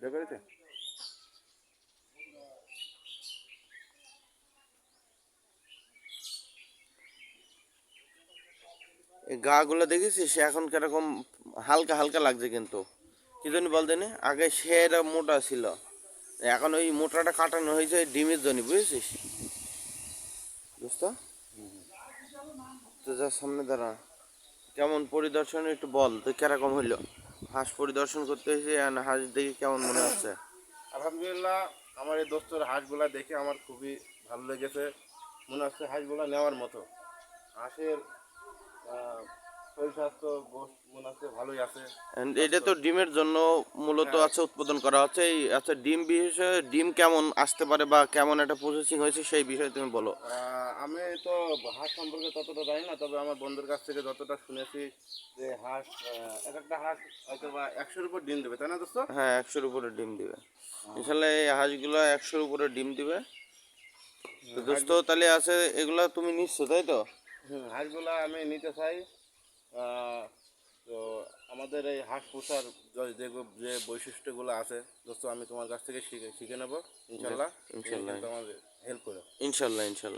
ডেকোরেটে এই গা গুলো দেখেছিস এখন কিরকম হালকা হালকা লাগছে, কিন্তু কি জানি বলতে নে, আগে সেরা মোটা ছিল, এখন ওই মোটাটা কাটানো হয়েছে ডিমের জন্য, বুঝেছিস দোস্ত? তো যার সামনে দাঁড়া, কেমন পরিদর্শন একটু বল তো, কিরকম হইলো হাঁস পরিদর্শন করতে হয়েছে, আর হাঁস দেখে কেমন মনে হচ্ছে? আলহামদুলিল্লাহ, আমার এই দোস্তর হাঁসগুলা দেখে আমার খুবই ভালো লেগেছে। মনে হচ্ছে হাঁসগুলা নেওয়ার মতো। হাঁসের শরীর স্বাস্থ্য গোশ মনে হচ্ছে ভালোই আছে। And এটা স্বাস্থ্য তো ডিমের জন্য মূলত হ্যাঁ। আছে উৎপাদন করা হচ্ছে, এই আচ্ছা ডিম বিষয়ে ডিম কেমন আসতে পারে বা কেমন একটা প্রসেসিং হয়েছে সেই বিষয়ে তুমি বলো। আমি তো হাঁস সম্পর্কে ততটা জানি না, তবে আমার বন্ধুর কাছ থেকে যতটা শুনেছি যে হাঁস এক একটা হাঁস হয়তো বা 100-র উপর ডিম দেবে, তাই না দোস্ত? হ্যাঁ, 100-র উপরে ডিম দিবে ইনশাল্লাহ, এই হাঁসগুলো 100-র উপরে ডিম দিবে। তো দোস্ত তাহলে আছে, এগুলা তুমি নিচ্ছ তাই তো? হাঁসগুলা আমি নিতে চাই। তো আমাদের এই হাঁস পোষার যে বৈশিষ্ট্যগুলো আছে দোস্ত, আমি তোমার কাছ থেকে শিখে নেবো ইনশাল্লাহ। তুমি ইনশাল্লাহ, কিন্তু আমাদের হেল্প করো। ইনশাল্লাহ, ইনশাল্লাহ।